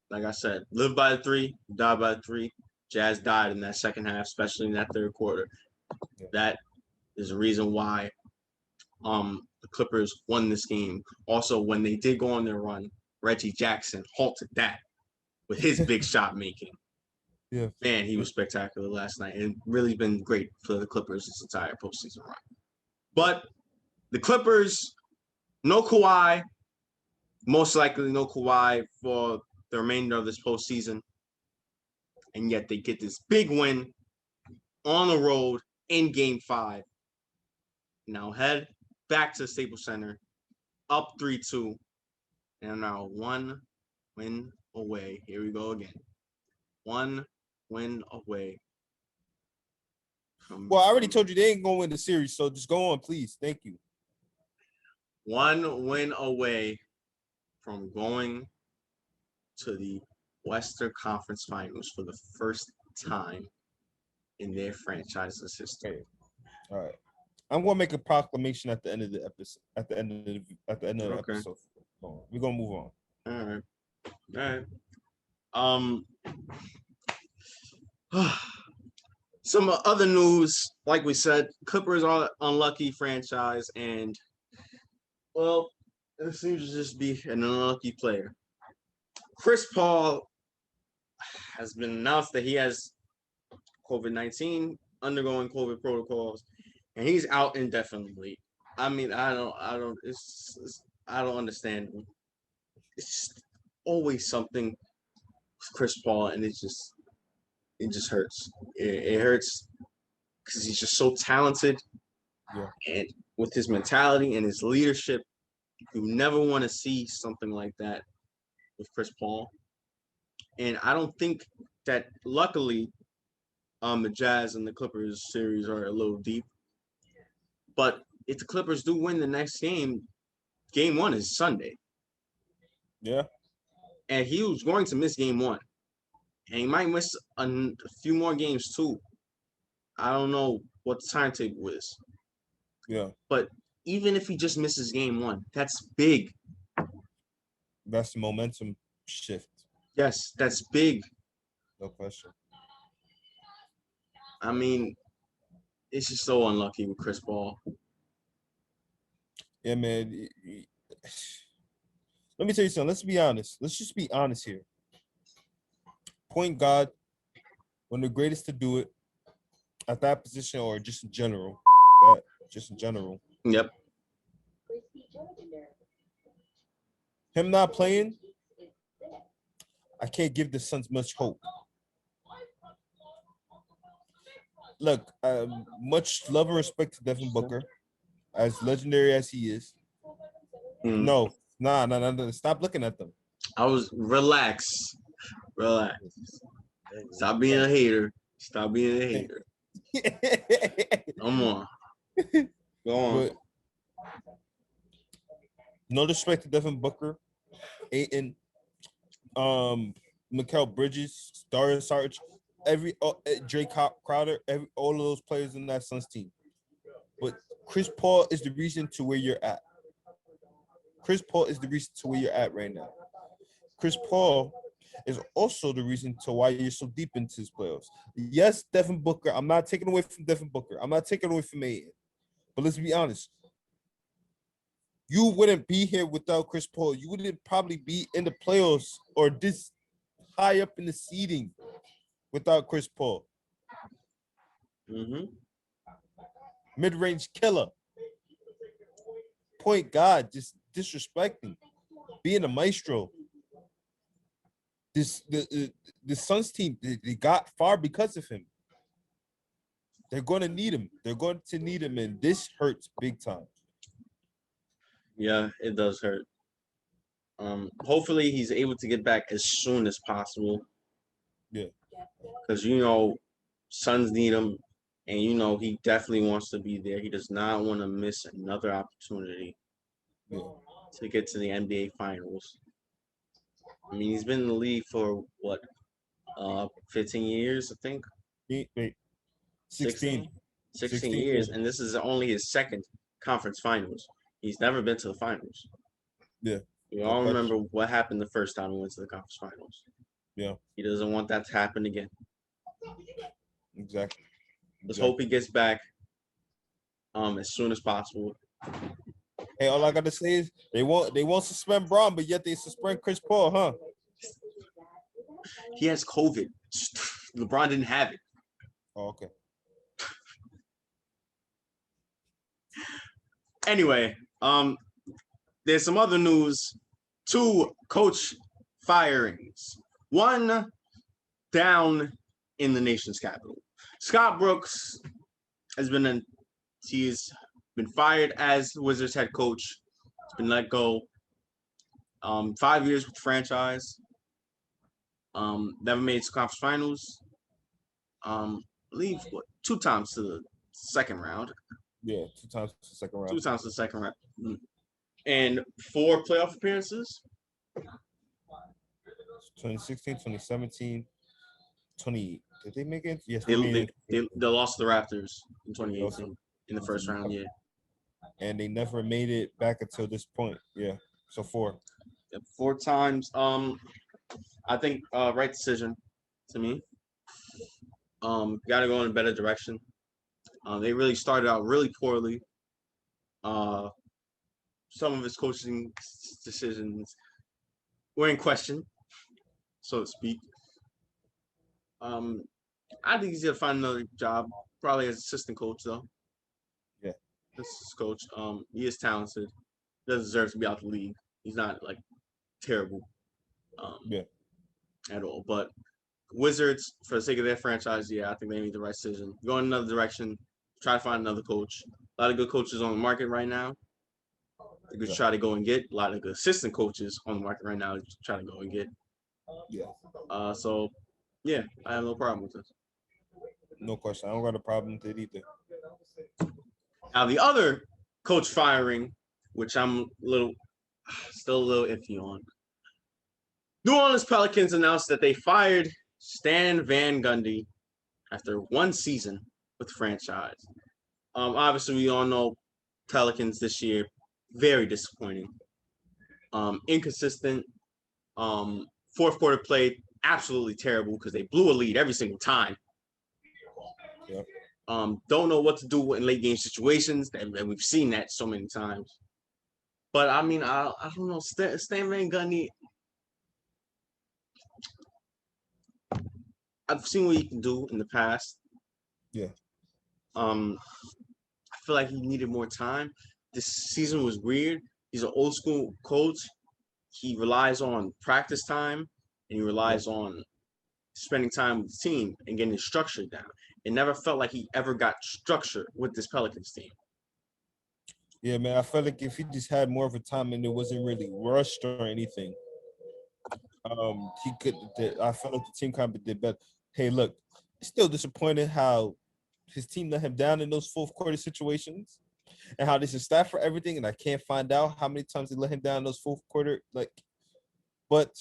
Like I said, live by the three, die by the three. Jazz died in that second half, especially in that third quarter. Yeah. That is the reason why the Clippers won this game. Also, when they did go on their run, Reggie Jackson halted that with his big shot making. Yeah, man, he was spectacular last night and really been great for the Clippers this entire postseason run. But the Clippers, no Kawhi, most likely no Kawhi for the remainder of this postseason, and yet they get this big win on the road in Game 5. Now head back to Staples Center, up 3-2 and now 1 win away. Here we go again. 1 win away from Well, I already told you they ain't gonna win the series, so just go on, please. Thank you. 1 win away from going to the Western Conference Finals for the first time in their franchise's history. Okay. All right. I'm gonna make a proclamation at the end of the episode. At the end of the Okay. episode. We're gonna move on. All right. Some other news, like we said, Clippers are unlucky franchise, and well, it seems to just be an unlucky player. Chris Paul has been announced that he has COVID-19, undergoing COVID protocols, and he's out indefinitely. I mean, I don't, I don't understand. It's just always something with Chris Paul, and it just hurts. It hurts because he's just so talented, and with his mentality and his leadership, you never want to see something like that with Chris Paul. And I don't think that, luckily, the Jazz and the Clippers series are a little deep. But if the Clippers do win the next game, game 1 is Sunday. Yeah. And he was going to miss game 1. And he might miss a few more games too. I don't know what the timetable is. Yeah. But even if he just misses game 1, that's big. That's the momentum shift. Yes, that's big. No question. I mean, it's just so unlucky with Chris Paul. Yeah, man. Let me tell you something. Let's be honest. Let's just be honest here. Point guard, one of the greatest to do it at that position, or just in general. Just in general. Yep. Him not playing, I can't give the Suns much hope. Look, much love and respect to Devin Booker, as legendary as he is. No, nah. Stop looking at them. I was relax. Stop being a hater. Stop being a hater. Come on. Go on. But no disrespect to Devin Booker, Ayton, Mikal Bridges, Darius Sarge, Drake Crowder, all of those players in that Suns team. But Chris Paul is the reason to where you're at. Chris Paul is the reason to where you're at right now. Chris Paul is also the reason to why you're so deep into his playoffs. Yes, Devin Booker. I'm not taking away from Devin Booker. I'm not taking away from Ayton. But let's be honest. You wouldn't be here without Chris Paul. You wouldn't probably be in the playoffs or this high up in the seeding without Chris Paul. Mm-hmm. Mid-range killer. Point guard, just disrespecting. Being a maestro. The Suns team, they got far because of him. They're going to need him. They're going to need him, and this hurts big time. Yeah, it does hurt. Hopefully he's able to get back as soon as possible. Yeah. Because, Suns need him, and, he definitely wants to be there. He does not want to miss another opportunity to get to the NBA Finals. I mean, he's been in the league for, 15 years, I think? Wait. 16. 16 years, and this is only his second conference finals. He's never been to the finals. Yeah. We all remember what happened the first time we went to the conference finals. Yeah. He doesn't want that to happen again. Exactly. Let's hope he gets back as soon as possible. Hey, all I gotta say is they won't suspend Braun, but yet they suspend Chris Paul, huh? He has COVID. LeBron didn't have it. Oh, okay. Anyway, there's some other news. 2 coach firings. 1 down in the nation's capital. Scott Brooks he's been fired as Wizards head coach. He's been let go. 5 years with the franchise. Never made it to conference finals. Believe what 2 times to the second round. Yeah, 2 times the second round. 2 times to the second round. And 4 playoff appearances. 2016, 2017, 20. Did they make it? Yes, They they made they, it. they lost to the Raptors in They also 2018 in the first round. Yeah, and they never made it back until this point. Yeah, so 4. 4 times. I think right decision to me. Got to go in a better direction. They really started out really poorly. Uh, some of his coaching decisions were in question, so to speak. I think he's gonna find another job, probably as assistant coach though. Yeah, Assistant coach. He is talented. Doesn't deserve to be out the league. He's not like terrible, yeah, at all. But Wizards, for the sake of their franchise, yeah, I think they made the right decision. Go in another direction. Try to find another coach. A lot of good coaches on the market right now. You could yeah, try to go and get a lot of good assistant coaches on the market right now. Try to go and get. yeah. So yeah, I have no problem with this. No question. I don't got a problem with it either. Now the other coach firing, which I'm still a little iffy on. New Orleans Pelicans announced that they fired Stan Van Gundy after 1 season with the franchise. Obviously, we all know Pelicans this year, very disappointing. Inconsistent. Fourth quarter play, absolutely terrible because they blew a lead every single time. Yeah. Don't know what to do in late game situations, and we've seen that so many times. But I mean, I don't know. Stan Van Gundy, I've seen what he can do in the past. Yeah. I feel like he needed more time. This season was weird. He's an old school coach. He relies on practice time and he Yeah. relies on spending time with the team and getting his structure down. It never felt like he ever got structure with this Pelicans team. Yeah, man. I felt like if he just had more of a time and it wasn't really rushed or anything, he could. I felt like the team kind of did better. Hey, look, still disappointed how his team let him down in those fourth quarter situations, and how this is staff for everything, and I can't find out how many times they let him down in those fourth quarter. Like, but,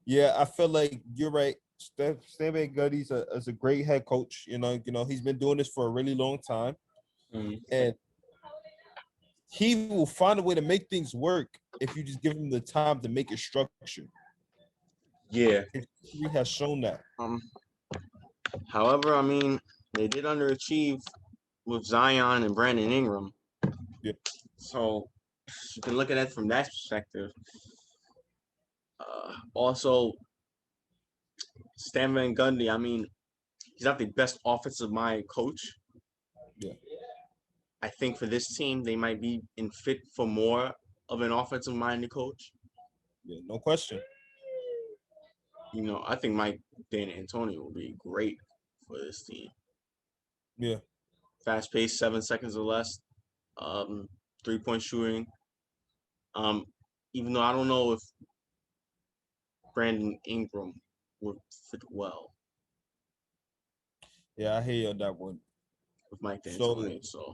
yeah, I feel like you're right. Stan Van Gundy's is a great head coach. He's been doing this for a really long time, and he will find a way to make things work if you just give him the time to make it structured. Yeah. He has shown that. However, I mean, they did underachieve with Zion and Brandon Ingram. Yeah. So you can look at it from that perspective. Also, Stan Van Gundy, I mean, he's not the best offensive mind coach. Yeah. I think for this team, they might be in fit for more of an offensive minded coach. Yeah, no question. I think Mike D'Antoni will be great for this team. Yeah. Fast paced, 7 seconds or less. 3-point shooting. Even though I don't know if Brandon Ingram would fit well Yeah, I hear you on that one. with Mike D'Antoni. So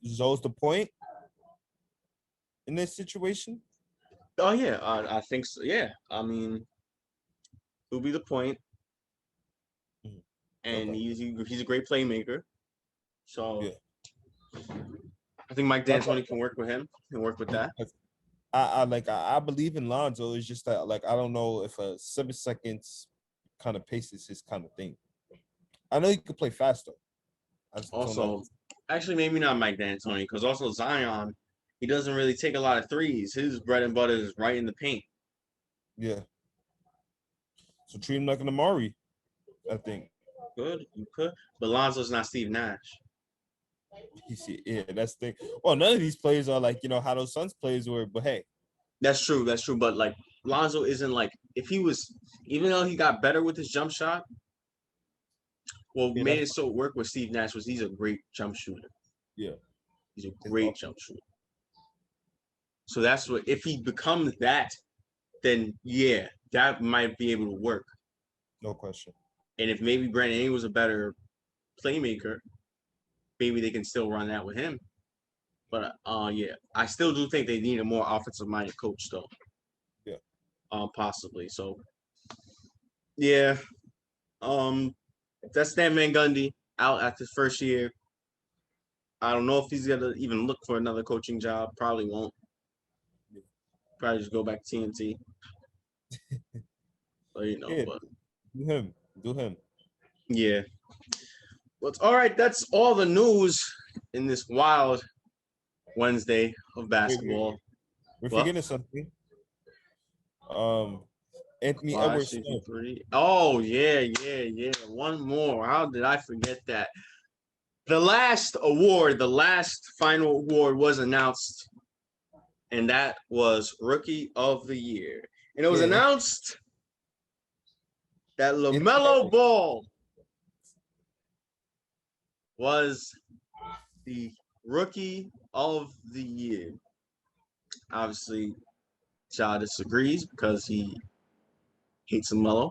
Zoe's the point in this situation? oh yeah, I think so. Yeah, I mean, he'll be the point, and Okay. he's a great playmaker. So Yeah. I think Mike D'Antoni can work with him. Can work with that. I believe in Lonzo. It's just that I don't know if 7 seconds kind of pace is his kind of thing. I know he could play faster. I just don't know. Also, actually, maybe not Mike D'Antoni, because also Zion, he doesn't really take a lot of threes. His bread and butter is right in the paint. Yeah. So treat him like an Amari, I think. Good, you could, but Lonzo's not Steve Nash. Yeah, that's the thing. Well, none of these players are like how those Suns players were, but hey. That's true. That's true. But like Lonzo isn't like if he was, even though he got better with his jump shot. What made it so work with Steve Nash was he's a great jump shooter. Yeah, he's a great jump shooter. So that's what if he becomes that, then yeah, that might be able to work. No question. And if maybe Brandon Ingram was a better playmaker, maybe they can still run that with him. But yeah, I still do think they need a more offensive minded coach though. Yeah. Possibly. So yeah. That's Stan Van Gundy out after his first year. I don't know if he's gonna even look for another coaching job. Probably won't. Probably just go back to TNT. But Yeah. but Do him. Do him. yeah. Well, all right. That's all the news in this wild Wednesday of basketball. We're Well, forgetting something. Anthony 5, Edwards 6, Smith. 3. Oh yeah. One more. How did I forget that? The last award, the last final award was announced, and that was Rookie of the Year. And it was announced that LaMelo Ball was the Rookie of the Year. Obviously, Ja disagrees because he hates LaMelo.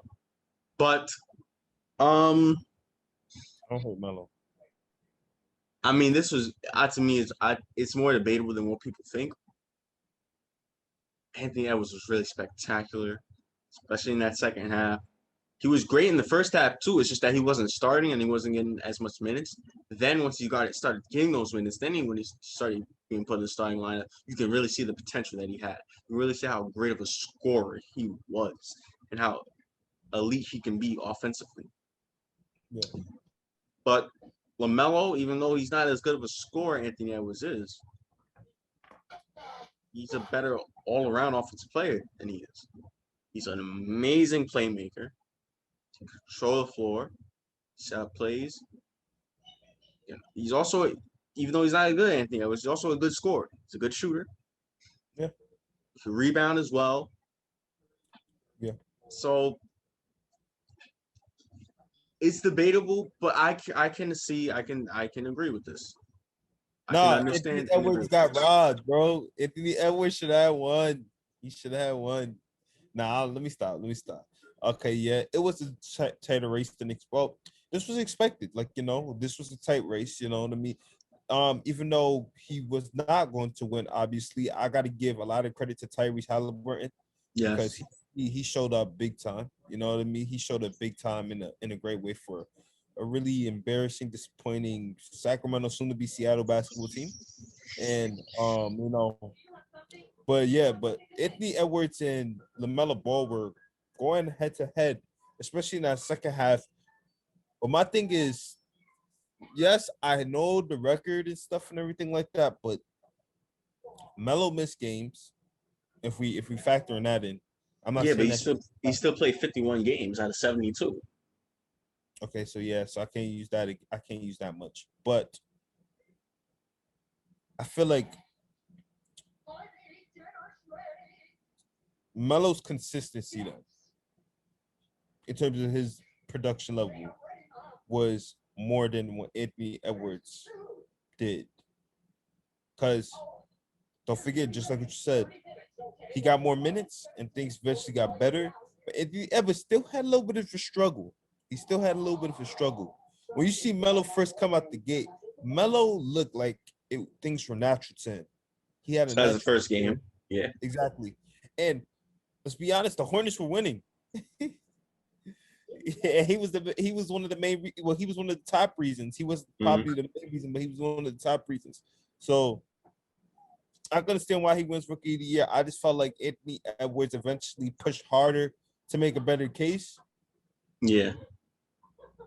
But I don't hate Melo. I mean, this was to me it's more debatable than what people think. Anthony Edwards was really spectacular, especially in that second half. He was great in the first half too. It's just that he wasn't starting and he wasn't getting as much minutes. Then once he started getting those minutes, when he started being put in the starting lineup, you can really see the potential that he had. You really see how great of a scorer he was and how elite he can be offensively. Yeah. But LaMelo, even though he's not as good of a scorer, Anthony Edwards is, he's a better all-around offensive player than he is. He's an amazing playmaker. He can control the floor, set up plays. He's also, even though he's not a good Anthony Edwards, he's also a good scorer. He's a good shooter. Yeah. He can rebound as well. Yeah. So it's debatable, but I can agree with this. I can understand. Anthony Edwards got robbed, bro. Anthony Edwards should have won. He should have won. Nah, let me stop. Okay, yeah, it was a tighter race than expected. Well, this was expected. Like, this was a tight race, you know what I mean? Even though he was not going to win, obviously, I got to give a lot of credit to Tyrese Halliburton because he showed up big time. You know what I mean? He showed up big time in a great way for a really embarrassing, disappointing Sacramento, soon to be Seattle basketball team. And but Anthony Edwards and LaMelo Ball were going head to head, especially in that second half. But my thing is, yes, I know the record and stuff and everything like that, but Melo missed games. If we factor that in, I'm not saying but he still played 51 games out of 72. Okay, so I can't use that. I can't use that much, but I feel like Melo's consistency, though, in terms of his production level, was more than what Anthony Edwards did. Because don't forget, just like what you said, he got more minutes and things eventually got better. But Anthony Edwards still had a little bit of a struggle. When you see Melo first come out the gate, Melo looked like things were natural to him. He had That was the first game. Yeah. Exactly. And let's be honest, the Hornets were winning. Yeah, he was one of the main. He was one of the top reasons. He was probably the main reason, but he was one of the top reasons. So I can understand why he wins Rookie of the Year. I just felt like Anthony Edwards eventually pushed harder to make a better case. Yeah.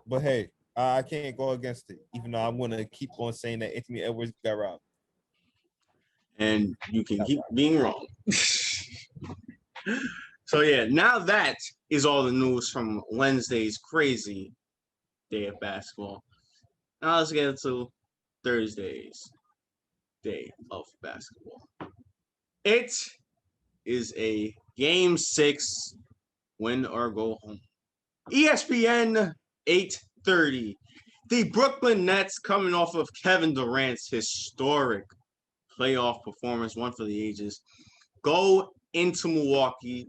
But hey, I can't go against it, even though I'm going to keep on saying that Anthony Edwards got robbed. And you can keep being wrong. So yeah, now that is all the news from Wednesday's crazy day of basketball. Now let's get into Thursday's day of basketball. It is a Game 6 win or go home. ESPN 8:30. The Brooklyn Nets coming off of Kevin Durant's historic playoff performance, one for the ages. Go into Milwaukee,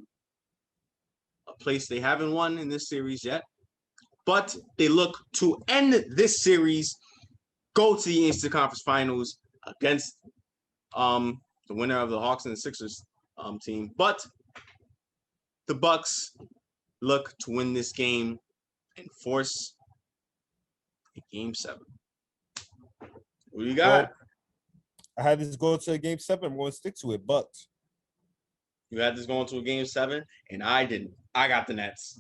a place they haven't won in this series yet, but they look to end this series, go to the Eastern Conference Finals against the winner of the Hawks and the Sixers team. But the Bucks look to win this game and force a game 7. What do you got? Well, I had this go to a game 7. I'm going to stick to it, but You had this going to a game 7, and I didn't. I got the Nets.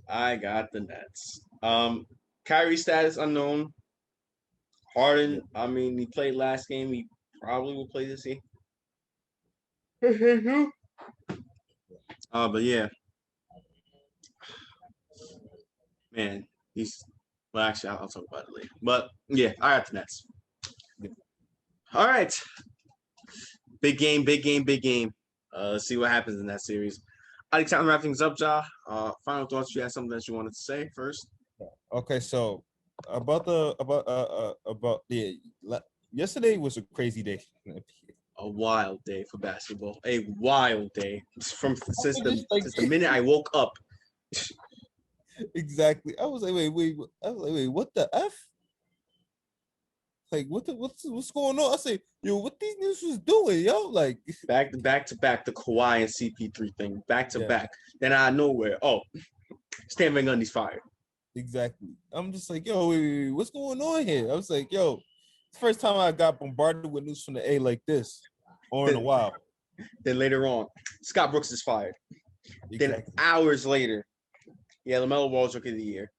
I got the Nets. Kyrie status unknown. Harden, I mean, he played last game. He probably will play this game. But yeah, man, he's. Well, actually, I'll talk about it later. But yeah, I got the Nets. All right, big game, big game, big game. Let's see what happens in that series. I think time to wrap things up, Ja. Final thoughts. You had something that you wanted to say first? okay. So about yesterday was a crazy day. A wild day for basketball. A wild day since the minute I woke up. Exactly. I was like, wait. I was like, wait, what the F? Like, what's going on? I say, yo, what these news was doing, yo? Like, back to back, the Kawhi and CP3 thing, back to back. Then out of nowhere, Stan Van Gundy's fired. Exactly. I'm just like, yo, wait, what's going on here? I was like, yo, it's the first time I got bombarded with news from the A like this, or in a while. Then later on, Scott Brooks is fired. Exactly. Then hours later, LaMelo Ball's Rookie of the Year.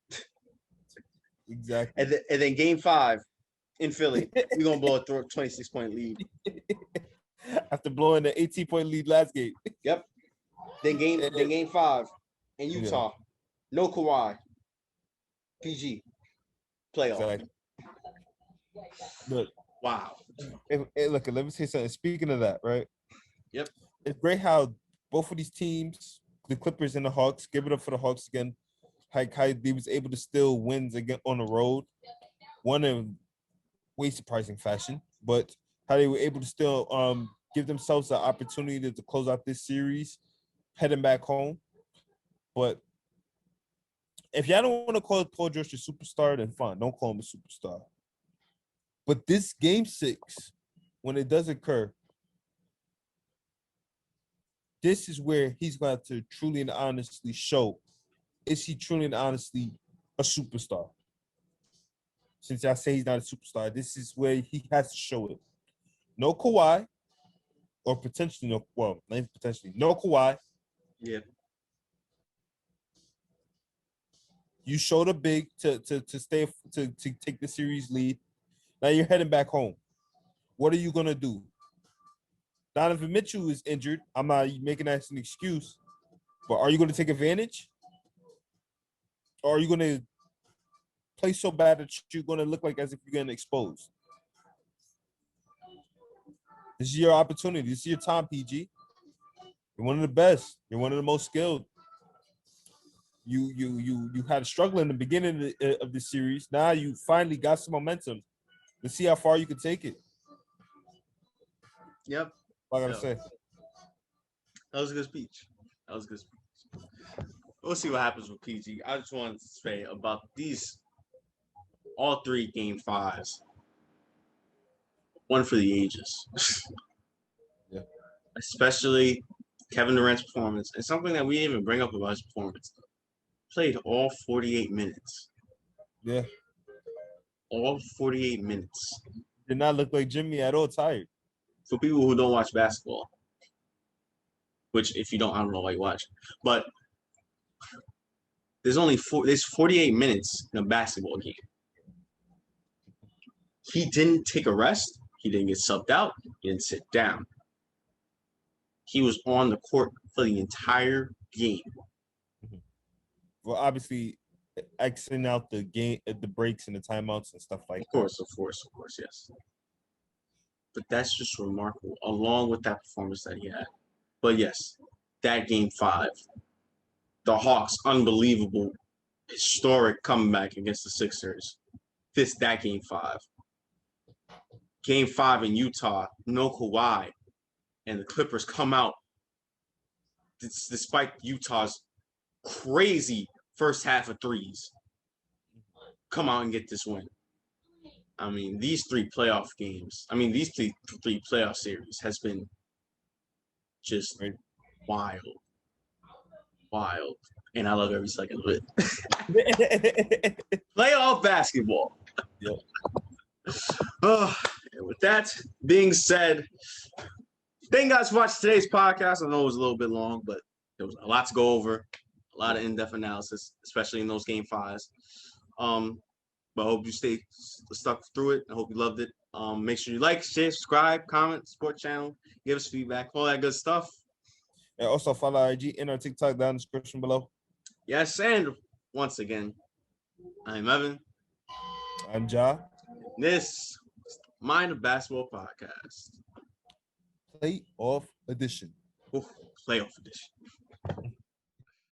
Exactly. And then Game 5 in Philly, we're gonna blow a 26-point lead. After blowing the 18-point lead last game. Yep. Then game 5 in Utah. Yeah. No Kawhi. PG. Playoff. Exactly. Look. Wow. Look, let me say something. Speaking of that, right? Yep. It's great how both of these teams, the Clippers and the Hawks, give it up for the Hawks again. How they was able to still wins again on the road. One in way surprising fashion, but how they were able to still give themselves the opportunity to close out this series, heading back home. But if y'all don't want to call Paul George a superstar, then fine, don't call him a superstar. But this game 6, when it does occur, this is where he's going to truly and honestly show, is he truly and honestly a superstar? Since I say he's not a superstar, this is where he has to show it. No Kawhi, or potentially no Kawhi. Yeah. You showed a big to take the series lead. Now you're heading back home. What are you gonna do? Donovan Mitchell is injured. I'm not making that as an excuse, but are you gonna take advantage? Or are you gonna play so bad that you're gonna look like as if you're getting exposed? This is your opportunity. This is your time, PG. You're one of the best. You're one of the most skilled. You had a struggle in the beginning of the series. Now you finally got some momentum. Let's see how far you can take it. Yep. All I gotta say. That was a good speech. We'll see what happens with PG. I just wanted to say about all 3 Game 5s. One for the ages. Yeah. Especially Kevin Durant's performance. And something that we didn't even bring up about his performance. Played all 48 minutes. Yeah. All 48 minutes. Did not look like Jimmy at all tired. For people who don't watch basketball, which if you don't, I don't know why you watch. But there's 48 minutes in a basketball game. He didn't take a rest. He didn't get subbed out. He didn't sit down. He was on the court for the entire game. Well, obviously, Xing out the game, the breaks and the timeouts and stuff like that. Of course, yes. But that's just remarkable, along with that performance that he had. But yes, that Game 5, the Hawks, unbelievable, historic comeback against the Sixers. That Game 5. Game 5 in Utah, no Kawhi, and the Clippers come out despite Utah's crazy first half of threes. Come out and get this win. I mean, these three playoff series has been just wild. And I love every second of it. Playoff basketball. Yep. And with that being said, thank you guys for watching today's podcast. I know it was a little bit long, but there was a lot to go over, a lot of in-depth analysis, especially in those game 5s. But I hope you stay stuck through it. I hope you loved it. Make sure you like, share, subscribe, comment, support channel, give us feedback, all that good stuff. And also follow our IG and our TikTok down in the description below. Yes, and once again, I'm Evan. I'm Ja. This Mind of Basketball Podcast. Playoff edition. Playoff edition.